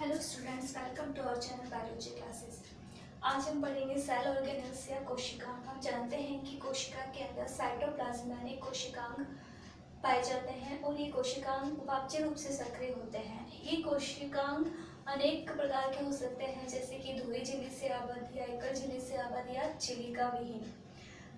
Hello students, welcome to our channel biology classes. आज हम पढ़ेंगे सेल ऑर्गेनेल्स या कोशिकांग। हम जानते हैं कि कोशिका के अंदर साइटोप्लाज्म यानी कोशिकांग पाए जाते हैं और ये कोशिकांग उपापचय रूप से सक्रिय होते हैं। ये कोशिकांग अनेक प्रकार के हो सकते हैं, जैसे कि धुरी झिल्ली से आबद्ध या एकल झिल्ली से आबद्ध या चिलिका विहीन।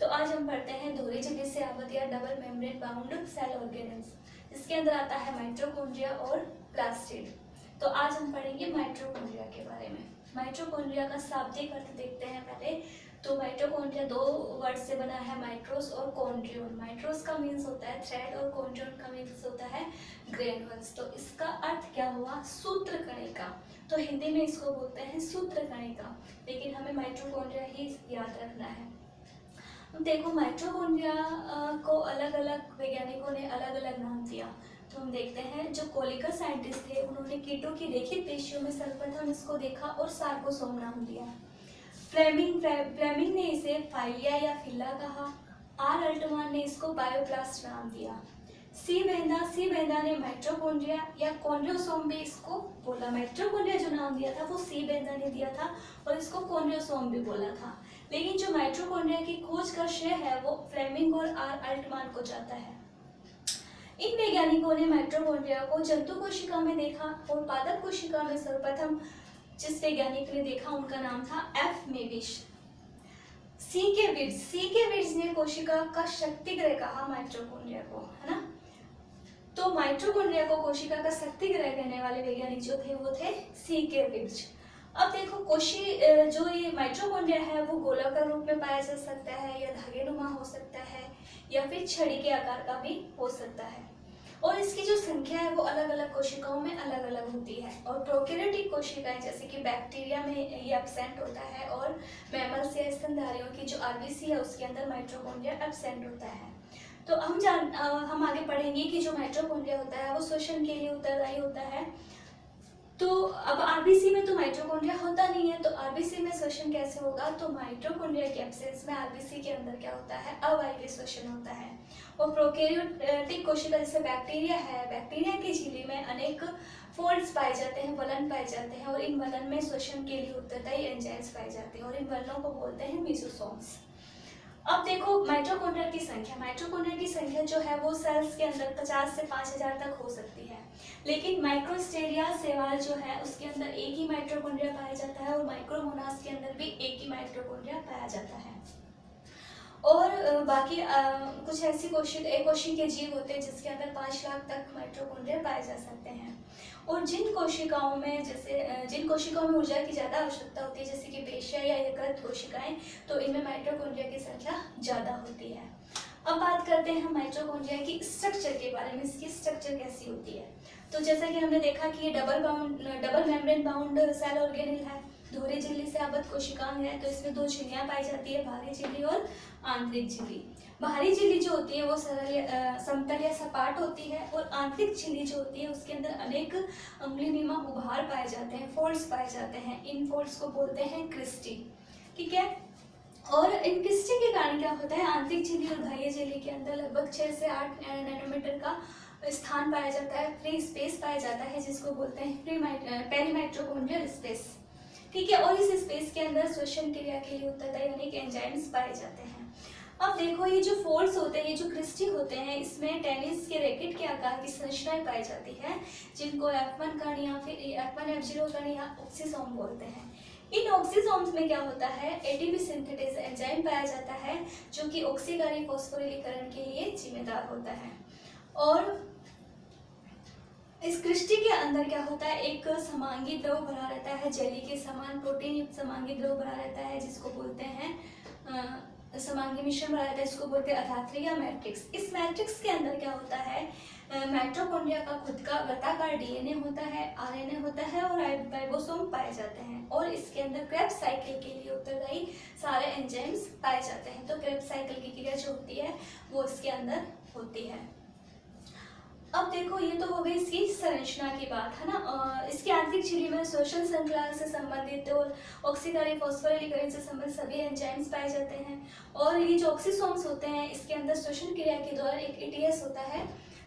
तो आज हम पढ़ते हैं धुरी झिल्ली से आबद्ध या double membrane bound cell organelles, जिसके अंदर आता है माइटोकॉन्ड्रिया और प्लास्टिड। तो आज हम पढ़ेंगे माइटोकॉन्ड्रिया के बारे में। माइटोकॉन्ड्रिया का शाब्दिक अर्थ देखते हैं पहले। तो माइटोकॉन्ड्रिया दो वर्ड से बना है, माइट्रोस और कॉन्ड्रियोन। माइट्रोस का मीन्स होता है थ्रेड और कॉन्ड्रियोन का मीन्स होता है ग्रेनुअल्स। तो इसका अर्थ क्या हुआ? सूत्र कणिका। तो हिंदी में इसको बोलते हैं सूत्र कणिका, लेकिन हमें माइटोकॉन्ड्रिया ही याद रखना है। देखो, माइटोकॉन्ड्रिया को अलग अलग वैज्ञानिकों ने अलग अलग नाम दिया। तो हम देखते हैं, जो कोलिकस साइंटिस्ट थे उन्होंने कीटों की रेखित पेशियों में सर्वप्रथम इसको देखा और सार्कोसोम नाम दिया। फ्लेमिंग ने इसे फाइलिया या फिला कहा। आर अल्टमान ने इसको बायोप्लास्ट नाम दिया। सी बेंदा ने माइटोकॉन्ड्रिया या कॉन्ड्रियोसोम भी इसको बोला। माइटोकॉन्ड्रिया जो नाम दिया था वो सी बेंदा ने दिया था और इसको कॉन्ड्रियोसोम भी बोला था। लेकिन जो माइटोकॉन्ड्रिया की खोज का श्रेय है वो फ्लेमिंग और आर अल्टमान को जाता है। इन वैज्ञानिकों ने माइटोकॉन्ड्रिया को जंतु कोशिका में देखा और पादप कोशिका में सर्वप्रथम जिस वैज्ञानिक ने देखा उनका नाम था एफ मेविश। सी के विट्ज ने कोशिका का शक्ति ग्रह कहा माइटोकॉन्ड्रिया को, है ना। तो माइटोकॉन्ड्रिया को कोशिका का शक्ति ग्रह कहने वाले वैज्ञानिक जो थे वो थे सी के विट्ज। अब देखो, जो ये माइटोकॉन्ड्रिया है वो गोलाकार रूप में पाया जा सकता है या धागेनुमा हो सकता है या फिर छड़ी के आकार का भी हो सकता है। और इसकी जो संख्या है वो अलग अलग कोशिकाओं में अलग अलग होती है। और प्रोकैरियोटिक कोशिकाएं जैसे कि बैक्टीरिया में ये एब्सेंट होता है और मैमल्स या स्तनधारियों की जो आरबीसी है उसके अंदर माइटोकॉन्ड्रिया एब्सेंट होता है। तो हम आगे पढ़ेंगे कि जो माइटोकॉन्ड्रिया होता है वो श्वसन के लिए उत्तरदायी होता है। तो अब आरबीसी में तो माइटोकॉन्ड्रिया होता नहीं है, तो आरबीसी में श्वसन कैसे होगा? तो माइटोकॉन्ड्रिया के एब्सेंस में आरबीसी के अंदर क्या होता है? अवायवीय श्वसन होता है। और प्रोकैरियोटिक कोशिका जैसे बैक्टीरिया है, बैक्टीरिया की झिल्ली में अनेक फोल्ड्स पाए जाते हैं, वलन पाए जाते हैं और इन वलन में श्वसन के लिए उत्तरदायी एंजाइम्स पाए जाते हैं और इन वलनों को बोलते हैं मेसोसोम्स। अब देखो, माइटोकॉन्ड्रिया की संख्या जो है वो सेल्स के अंदर 50 से 5000 तक हो सकती है। लेकिन माइक्रोस्टेरिया शैवाल जो है उसके अंदर एक ही माइटोकॉन्ड्रिया पाया जाता है और माइक्रोमोनास के अंदर भी एक ही माइटोकॉन्ड्रिया पाया जाता है। और बाकी कुछ ऐसी कोशिकीय जीव होते हैं जिसके अंदर 5 लाख तक माइटोकॉन्ड्रिया पाए जा सकते हैं। और जिन कोशिकाओं में ऊर्जा की ज़्यादा आवश्यकता होती है, जैसे कि पेशियां या यकृत कोशिकाएं, तो इनमें माइटोकॉन्ड्रिया की संख्या ज़्यादा होती है। अब बात करते हैं हम माइटोकॉन्ड्रिया की स्ट्रक्चर के बारे में। इसकी स्ट्रक्चर कैसी होती है? तो जैसा कि हमने देखा कि ये double membrane bound cell organelle है, धुरी झिल्ली से आबद्ध कोशिकांग है। तो इसमें दो झिल्लियां पाई जाती है, बाहरी झिल्ली और आंतरिक झिल्ली। बाहरी झिल्ली जो होती है वो समतल या सपाट होती है और आंतरिक झिल्ली जो होती है उसके अंदर अनेक अंगुलिनुमा उभार पाए जाते हैं, फोल्ड्स पाए जाते हैं। इन फोल्ड्स को बोलते हैं क्रिस्टी, ठीक है। और इन क्रिस्टी के कारण क्या होता है? आंतरिक झिल्ली और बाह्य झिल्ली के अंदर लगभग 6 से 8 नैनोमीटर का स्थान पाया जाता है, फ्री स्पेस पाया जाता है, जिसको बोलते हैं पेरीमाइटोकॉन्ड्रियल स्पेस, ठीक है। और इस स्पेस के अंदर श्वसन क्रिया के लिए उत्तरदायी अनेक एंजाइम्स पाए जाते हैं। अब देखो, ये जो फोल्ड्स होते हैं, ये जो क्रिस्टी होते हैं, इसमें टेनिस के रैकेट के आकार की संरचनाएं पाई जाती है, जिनको F1 कण या फिर F1 F0 कण या ऑक्सीसोम बोलते हैं। इन ऑक्सीसोम्स में क्या होता है? एटीपी सिंथेटेज एंजाइम पाया जाता है जो कि ऑक्सीकरण फॉस्फोरिलीकरण के लिए जिम्मेदार होता है। और इस क्रिस्टी के अंदर क्या होता है? एक समांगी द्रव भरा रहता है, जेली के समान प्रोटीन युक्त समांगी द्रव भरा रहता है, जिसको बोलते हैं समांगी मिश्रण भरा रहता है, जिसको बोलते हैं अधात्री या मैट्रिक्स। इस मैट्रिक्स के अंदर क्या होता है? माइटोकॉन्ड्रिया का खुद का वृत्ताकार डीएनए होता है, आरएनए होता है और राइबोसोम पाए जाते हैं। और इसके अंदर क्रेब्स साइकिल के लिए उत्तरदायी सारे एंजाइम्स पाए जाते हैं। तो क्रेब्स साइकिल की क्रिया जो होती है वो इसके अंदर होती है। अब देखो, ये तो हो गई इसकी संरचना की बात, है ना। इसकी आंतरिक झिल्ली में श्वसन श्रृंखला से संबंधित और ऑक्सीकरण फॉस्फोरिलीकरण से संबंधित सभी एंजाइम्स पाए जाते हैं। और ये जो ऑक्सीसोम्स होते हैं इसके अंदर श्वसन क्रिया के दौरान एक ईटीएस होता है,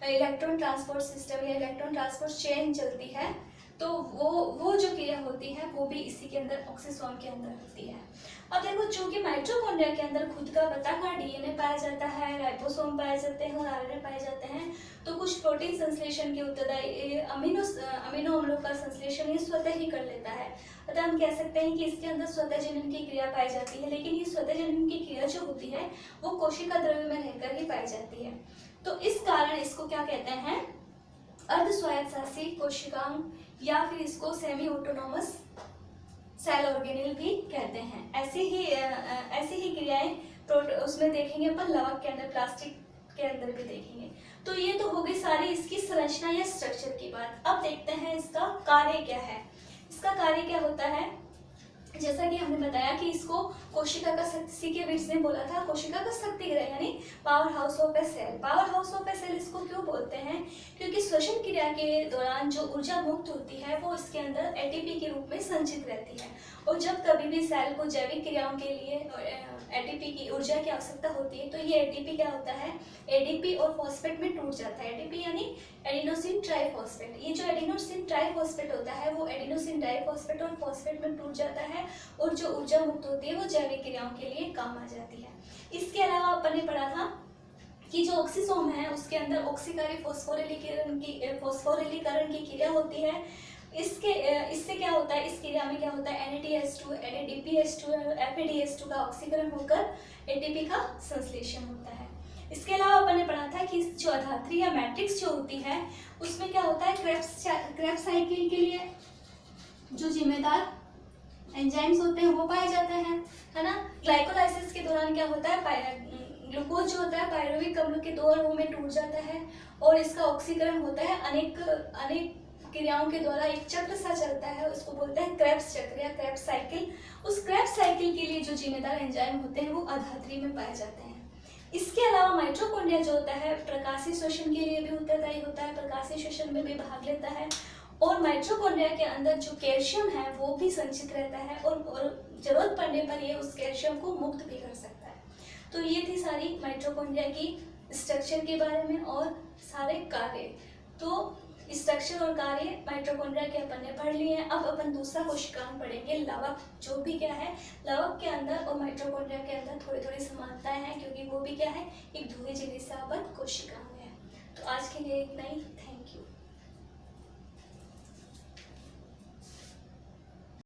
इलेक्ट्रॉन ट्रांसपोर्ट सिस्टम या इलेक्ट्रॉन ट्रांसपोर्ट चेन चलती है। तो वो जो क्रिया होती है वो भी इसी के अंदर ऑक्सीसोम के अंदर होती है। अब देखो, चूंकि माइटोकॉन्ड्रिया के अंदर खुद का पता का डीएनए पाया जाता है, राइबोसोम पाए जाते हैं और आरएनए पाए जाते हैं, तो कुछ प्रोटीन संश्लेषण के उत्तरदायी अमीनो अम्लों का संश्लेषण ये स्वतः ही कर लेता है। अतः हम कह सकते हैं कि इसके अंदर स्वतः जनन की क्रिया पाई जाती है, लेकिन ये स्वतः जनन की क्रिया जो होती है वो कोशिका द्रव्य में रहकर ही पाई जाती है। तो इस कारण इसको क्या कहते हैं, अर्ध स्वायत्तशासी कोशिकांग या फिर इसको सेमी ऑटोनोमस सेल ऑर्गेनेल भी कहते हैं। ऐसी ही क्रियाएं उसमें देखेंगे अपन लवक के अंदर, प्लास्टिक के अंदर भी देखेंगे। तो ये तो होगी सारी इसकी संरचना या स्ट्रक्चर की बात। अब देखते हैं इसका कार्य क्या है। इसका कार्य क्या होता है, जैसा कि हमने बताया कि इसको कोशिका का शक्ति के बीच में बोला था, कोशिका का शक्ति गृह यानी power house of a cell. Power house of a cell इसको क्यों बोलते हैं, क्योंकि श्वसन क्रिया के दौरान जो ऊर्जा मुक्त होती है वो इसके अंदर एटीपी के रूप में संचित रहती है। और जब कभी भी सेल को जैविक क्रियाओं के लिए एटीपी की ऊर्जा की आवश्यकता होती है, तो ये एटीपी क्या होता है, एडीपी और फॉस्फेट में टूट जाता है। एडीपी यानी एडिनोसिन ट्राइफॉस्फेट। ये जो एडिनोसिन ट्राइफॉस्फेट होता है वो एडिनोसिन डाइफॉस्फेट और फॉस्फेट में टूट जाता है, और जो ऊर्जा मुक्त होती है वो जैविक क्रियाओं के लिए काम आ जाती है। इसके अलावा अपन ने पढ़ा था कि जो ऑक्सीसोम है उसके अंदर ऑक्सीकारी फॉस्फोरिलीकरण की क्रिया होती है। इससे क्या होता है, इस क्रिया में क्या होता है, NADH2, NADPH2 और FADH2 का ऑक्सीकरण होकर एटीपी का संश्लेषण होता है। इसके अलावा अपन ने पढ़ा था कि जो अधात्री या मैट्रिक्स जो होती है उसमें क्या होता है, क्रेब्स साइकिल के लिए जो जिम्मेदार एंजाइम्स होते हैं वो पाए जाते हैं, है ना। ग्लाइकोलाइसिस के दौरान क्या होता है, ग्लूकोज जो होता है पायरुविक अम्ल के दो अणुओं में टूट जाता है और इसका ऑक्सीकरण होता है अनेक क्रियाओं के द्वारा। एक चक्र सा चलता है, उसको बोलते हैं क्रेब्स चक्र या क्रेब्स साइकिल। उस क्रेब्स साइकिल के लिए जो जिम्मेदार एंजाइम होते हैं वो अधात्री में पाए जाते हैं। इसके अलावा माइटोकॉन्ड्रिया जो होता है प्रकाशीय श्वसन के लिए भी उत्तरदायी होता है, प्रकाशीय श्वसन में भी भाग लेता है, और माइटोकॉन्ड्रिया के अंदर जो कैल्शियम है वो भी संचित रहता है और जरूरत पड़ने पर ये उस कैल्शियम को मुक्त भी कर सकता है। तो ये थी सारी माइटोकॉन्ड्रिया की स्ट्रक्चर के बारे में और सारे कार्य। तो स्ट्रक्चर और कार्य माइटोकॉन्ड्रिया के अपन ने पढ़ लिए हैं। अब अपन दूसरा कोशिकांग पढ़ेंगे, लवक, जो भी क्या है, लवक के अंदर और माइटोकॉन्ड्रिया के अंदर थोड़ी थोड़ी समानताएं हैं, क्योंकि वो भी क्या है, एक द्विजिलिसाबद्ध कोशिकांग है। तो आज के लिए इतना ही।